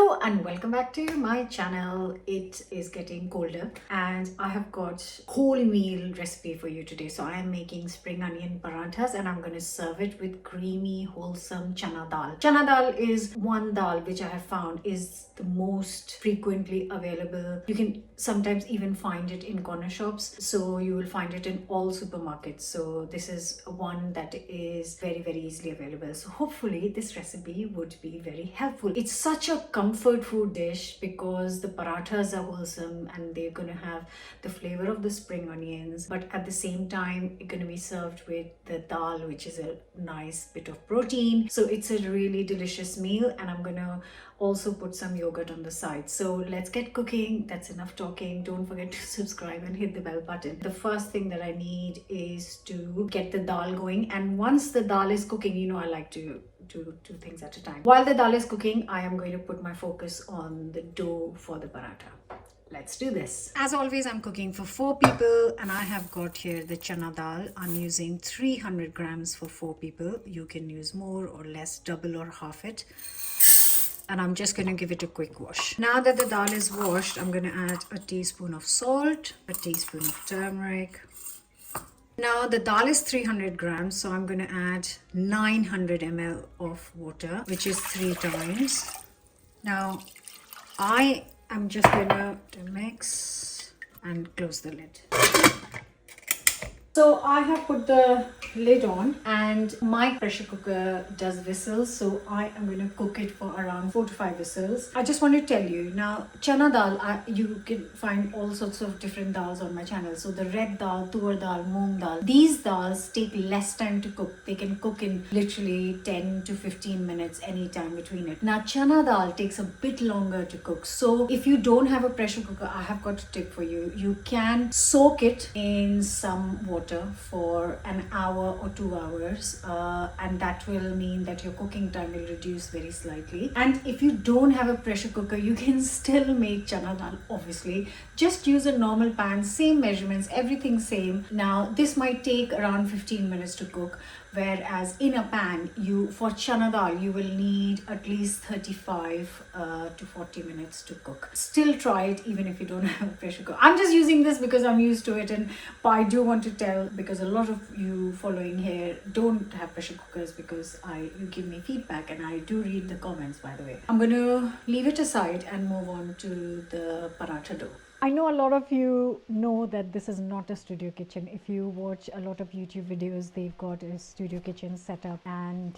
Hello and welcome back to my channel. It is getting colder and I have got whole meal recipe for you today. So I am making spring onion parathas and I'm going to serve it with creamy wholesome chana dal. Chana dal is one dal which I have found is the most frequently available. You can sometimes even find it in corner shops, so you will find it in all supermarkets. So this is one that is very easily available, so hopefully this recipe would be very helpful. It's such a comfort food dish because the parathas are wholesome and they're going to have the flavor of the spring onions, but at the same time it's going to be served with the dal, which is a nice bit of protein. So it's a really delicious meal, and I'm gonna also put some yogurt on the side. So let's get cooking. That's enough talking. Don't forget to subscribe and hit the bell button. The first thing that I need is to get the dal going, and once the dal is cooking, you know I like to do two things at a time. While the dal is cooking, I am going to put my focus on the dough for the paratha. Let's do this. As always, I'm cooking for 4 people and I have got here the chana dal. I'm using 300 grams for 4 people. You can use more or less, double or half it. And I'm just going to give it a quick wash. Now that the dal is washed, I'm going to add a teaspoon of salt, a teaspoon of turmeric. Now the dal is 300 grams, so I'm going to add 900 ml of water, which is 3 times. Now I'm just going to mix and close the lid. So I have put the lid on and my pressure cooker does whistles, so I am going to cook it for around 4 to 5 whistles. I just want to tell you now, chana dal, you can find all sorts of different dals on my channel. So the red dal, tur dal, moong dal, these dals take less time to cook. They can cook in literally 10 to 15 minutes any time between it. Now chana dal takes a bit longer to cook, so if you don't have a pressure cooker, I have got a tip for you. You can soak it in some water for an hour or 2 hours, and that will mean that your cooking time will reduce very slightly. And if you don't have a pressure cooker, you can still make chana dal. Obviously, just use a normal pan, same measurements, everything same. Now this might take around 15 minutes to cook, whereas in a pan, for chana dal you will need at least 35 to 40 minutes to cook. Still try it even if you don't have a pressure cooker. I'm just using this because I'm used to it, but I do want to tell, because a lot of you following here don't have pressure cookers, because you give me feedback and I do read the comments, by the way. I'm going to leave it aside and move on to the paratha dough. I know a lot of you know that this is not a studio kitchen. If you watch a lot of YouTube videos, they've got a studio kitchen set up, and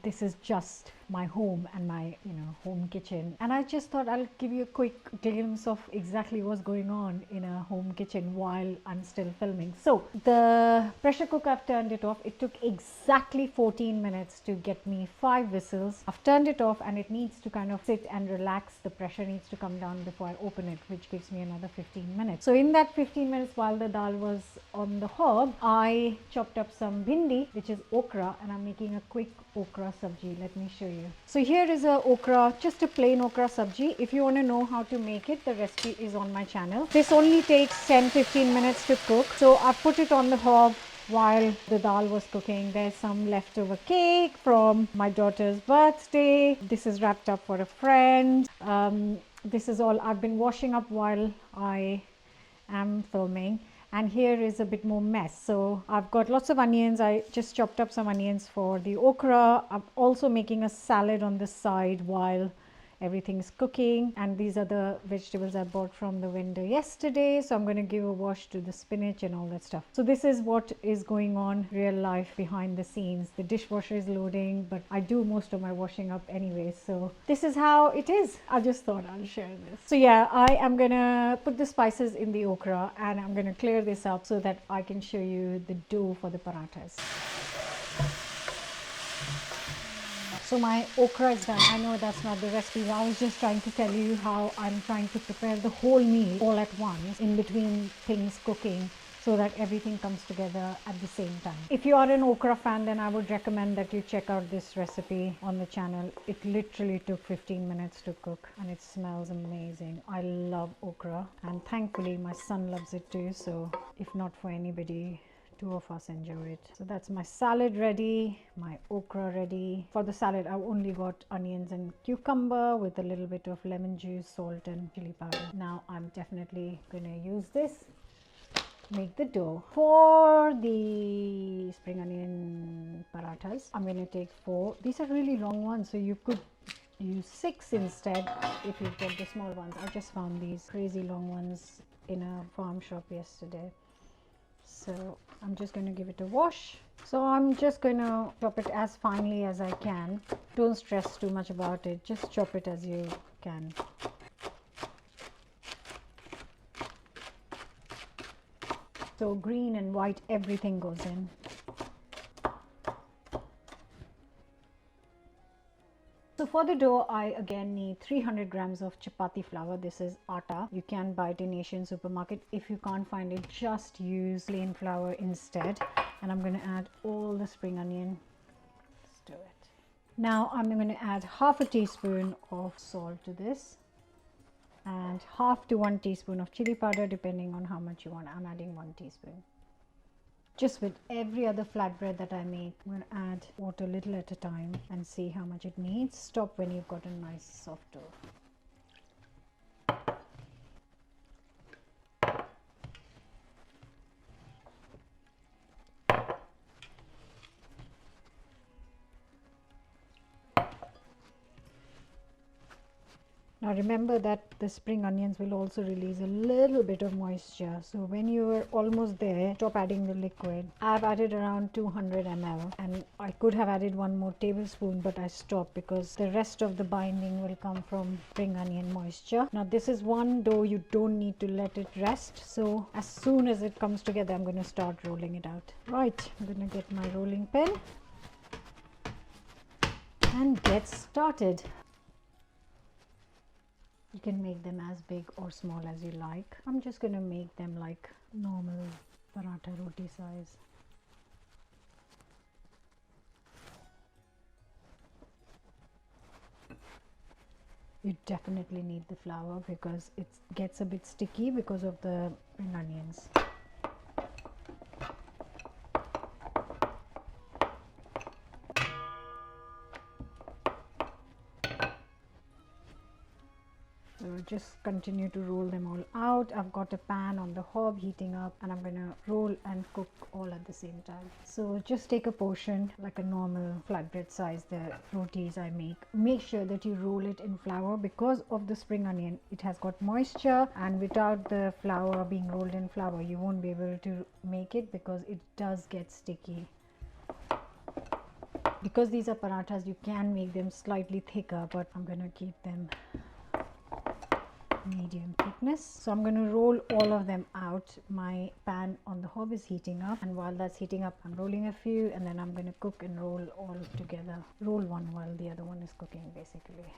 this is just my home and my home kitchen. And I just thought I'll give you a quick glimpse of exactly what's going on in a home kitchen while I'm still filming. So the pressure cooker, I've turned it off. It took exactly 14 minutes to get me 5 whistles. I've turned it off and it needs to kind of sit and relax. The pressure needs to come down before I open it, which gives me another 15 minutes. So in that 15 minutes while the dal was on the hob, I chopped up some bhindi, which is okra, and I'm making a quick okra sabji. Let me show you. So here is a okra, just a plain okra sabji. If you want to know how to make it, the recipe is on my channel. This only takes 10-15 minutes to cook. So I put it on the hob while the dal was cooking. There's some leftover cake from my daughter's birthday. This is wrapped up for a friend. This is all I've been washing up while I am filming. And here is a bit more mess. So I've got lots of onions. I just chopped up some onions for the okra. I'm also making a salad on the side while everything's cooking, and these are the vegetables I bought from the vendor yesterday, so I'm going to give a wash to the spinach and all that stuff. So this is what is going on real life behind the scenes. The dishwasher is loading, but I do most of my washing up anyway, so this is how it is. I just thought I'll share this. So yeah, I am gonna put the spices in the okra and I'm gonna clear this up so that I can show you the dough for the parathas. So my okra is done. I know that's not the recipe. I was just trying to tell you how I'm trying to prepare the whole meal all at once in between things cooking, so that everything comes together at the same time. If you are an okra fan, then I would recommend that you check out this recipe on the channel. It literally took 15 minutes to cook and it smells amazing. I love okra and thankfully my son loves it too. So if not for anybody two of us enjoy it. So that's my salad ready, my okra ready. For the salad, I've only got onions and cucumber with a little bit of lemon juice, salt and chili powder. Now I'm definitely going to use this. Make the dough. For the spring onion parathas, I'm going to take 4. These are really long ones, so you could use 6 instead if you get the small ones. I just found these crazy long ones in a farm shop yesterday. So I'm just going to give it a wash. So I'm just going to chop it as finely as I can. Don't stress too much about it. Just chop it as you can. So green and white, everything goes in. So for the dough, I again need 300 grams of chapati flour. This is atta. You can buy it in Asian supermarket. If you can't find it, just use plain flour instead. And I'm going to add all the spring onion. Let's do it. Now I'm going to add half a teaspoon of salt to this. And half to 1 teaspoon of chili powder, depending on how much you want. I'm adding 1 teaspoon. Just with every other flatbread that I make, I'm going to add water little at a time and see how much it needs. Stop when you've got a nice soft dough. Now remember that the spring onions will also release a little bit of moisture. So when you are almost there, stop adding the liquid. I've added around 200 ml and I could have added 1 more tablespoon, but I stopped because the rest of the binding will come from spring onion moisture. Now this is one dough you don't need to let it rest. So as soon as it comes together, I'm going to start rolling it out. Right, I'm going to get my rolling pin and get started. You can make them as big or small as you like. I'm just going to make them like normal paratha roti size. You definitely need the flour because it gets a bit sticky because of the spring onions. So just continue to roll them all out. I've got a pan on the hob heating up and I'm going to roll and cook all at the same time. So just take a portion like a normal flatbread size, the rotis I make. Make sure that you roll it in flour because of the spring onion. It has got moisture, and without the flour being rolled in flour, you won't be able to make it because it does get sticky. Because these are parathas, you can make them slightly thicker, but I'm going to keep them medium thickness. So I'm going to roll all of them out. My pan on the hob is heating up, and while that's heating up, I'm rolling a few, and then I'm going to cook and roll all together. Roll one while the other one is cooking, basically.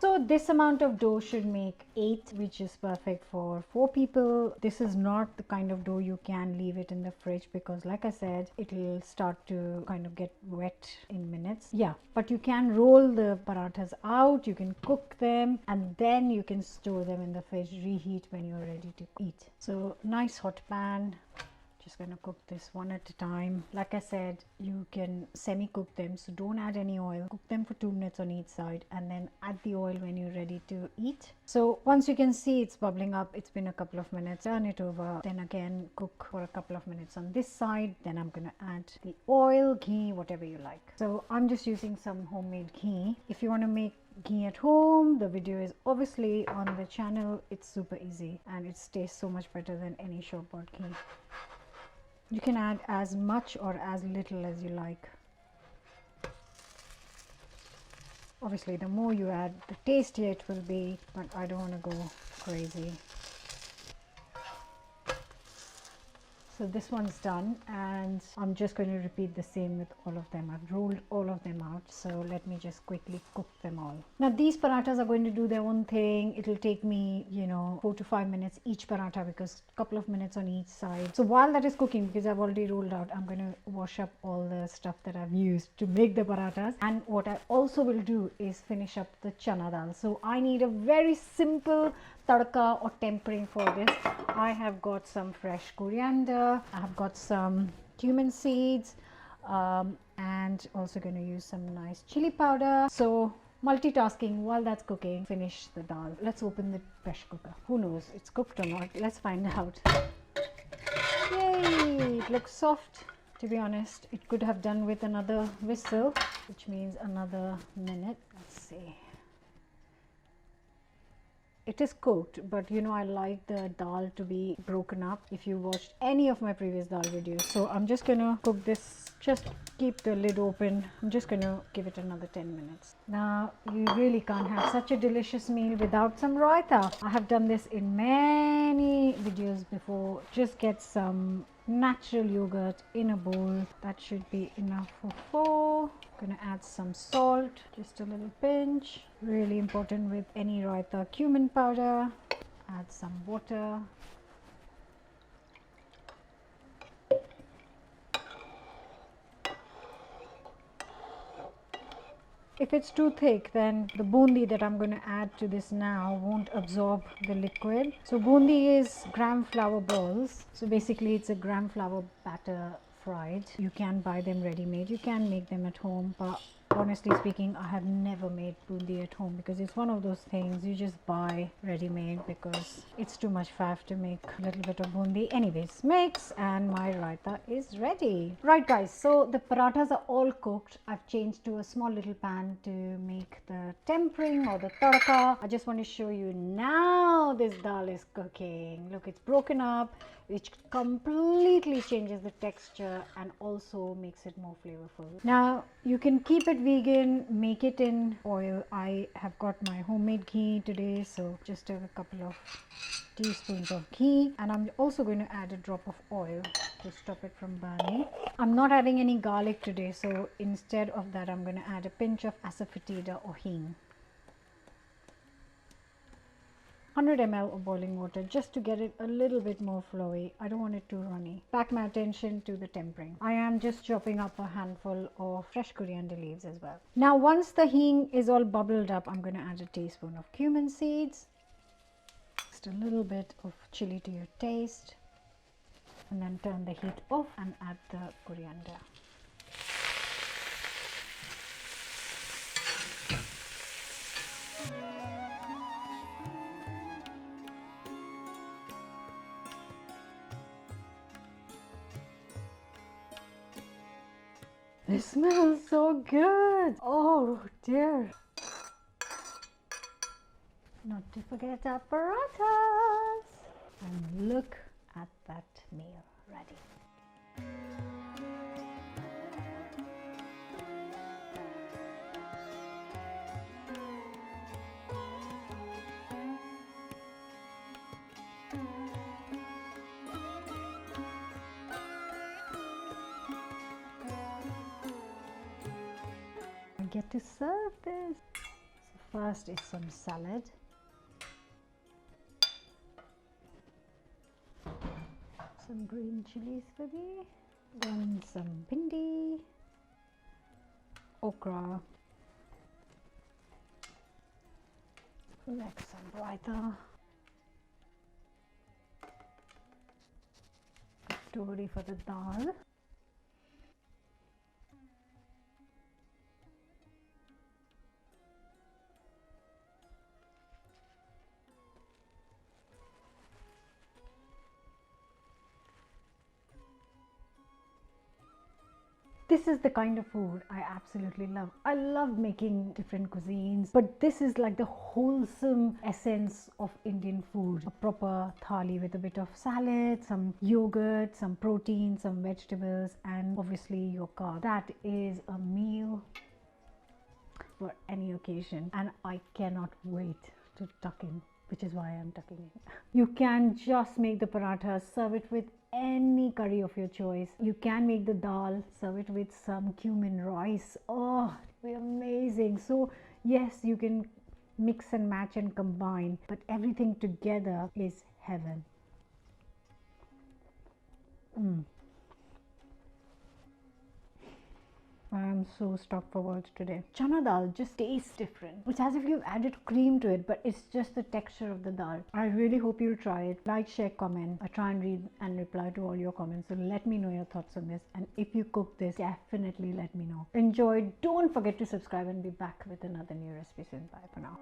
So this amount of dough should make 8, which is perfect for 4 people. This is not the kind of dough you can leave it in the fridge because, like I said, it will start to kind of get wet in minutes. Yeah, but you can roll the parathas out, you can cook them, and then you can store them in the fridge, reheat when you're ready to eat. So nice hot pan. Just going to cook this one at a time. Like I said, you can semi-cook them, so don't add any oil. Cook them for 2 minutes on each side and then add the oil when you're ready to eat. So once you can see it's bubbling up, it's been a couple of minutes, turn it over, then again cook for a couple of minutes on this side. Then I'm going to add the oil, ghee, whatever you like. So I'm just using some homemade ghee. If you want to make ghee at home, the video is obviously on the channel. It's super easy and it tastes so much better than any shop bought ghee. You can add as much or as little as you like. Obviously, the more you add, the tastier it will be, but I don't want to go crazy. So this one's done, and I'm just going to repeat the same with all of them. I've rolled all of them out, so let me just quickly cook them all. Now these parathas are going to do their own thing. It'll take me, 4 to 5 minutes each paratha, because a couple of minutes on each side. So while that is cooking, because I've already rolled out, I'm going to wash up all the stuff that I've used to make the parathas. And what I also will do is finish up the chana dal. So I need a very simple tadka or tempering for this. I have got some fresh coriander, I have got some cumin seeds, and also going to use some nice chili powder. So multitasking while that's cooking, finish the dal. Let's open the pressure cooker. Who knows, it's cooked or not? Let's find out. Yay, it looks soft. To be honest, it could have done with another whistle, which means another minute. Let's see. It is cooked, but I like the dal to be broken up if you watched any of my previous dal videos. So I'm just gonna cook this, just keep the lid open. I'm just gonna give it another 10 minutes. Now you really can't have such a delicious meal without some raita. I have done this in many videos before. Just get some natural yogurt in a bowl. That should be enough for 4. Gonna add some salt, just a little pinch. Really important with any raita, cumin powder. Add some water. If it's too thick, then the bundi that I'm going to add to this now won't absorb the liquid. So bundi is gram flour balls. So basically it's a gram flour batter fried. You can buy them ready made. You can make them at home, but honestly speaking, I have never made bundi at home, because it's one of those things you just buy ready made, because it's too much faff to make a little bit of bundi. Anyways, mix, and my raita is ready. Right guys, so the parathas are all cooked. I've changed to a small little pan to make the tempering or the tadka. I just want to show you now this dal is cooking. Look, it's broken up, which completely changes the texture and also makes it more flavorful. Now you can keep it vegan, make it in oil. I have got my homemade ghee today, so just a couple of teaspoons of ghee, and I'm also going to add a drop of oil to stop it from burning. I'm not adding any garlic today, so instead of that I'm going to add a pinch of asafoetida or hing. 100 ml of boiling water, just to get it a little bit more flowy. I don't want it too runny. Back my attention to the tempering. I am just chopping up a handful of fresh coriander leaves as well. Now once the hing is all bubbled up, I'm going to add a teaspoon of cumin seeds, just a little bit of chili to your taste, and then turn the heat off and add the coriander. This smells so good. Oh dear. Not to forget our parathas. And look at that meal ready. I get to serve this. So first is some salad. Some green chilies for me. Then some bhindi, okra, next some raita, tori for the dal. This is the kind of food I absolutely love. I love making different cuisines, but this is like the wholesome essence of Indian food. A proper thali with a bit of salad, some yogurt, some protein, some vegetables, and obviously your carb. That is a meal for any occasion, and I cannot wait to tuck in, which is why I'm tucking in. You can just make the parathas, serve it with any curry of your choice. You can make the dal, serve it with some cumin rice. Oh, it'll be amazing. So yes, you can mix and match and combine, but everything together is heaven. I am so stuck for words today. Chana dal just tastes different. It's as if you've added cream to it, but it's just the texture of the dal. I really hope you'll try it. Like, share, comment. I try and read and reply to all your comments. So let me know your thoughts on this. And if you cook this, definitely let me know. Enjoy. Don't forget to subscribe and be back with another new recipe soon. Bye for now.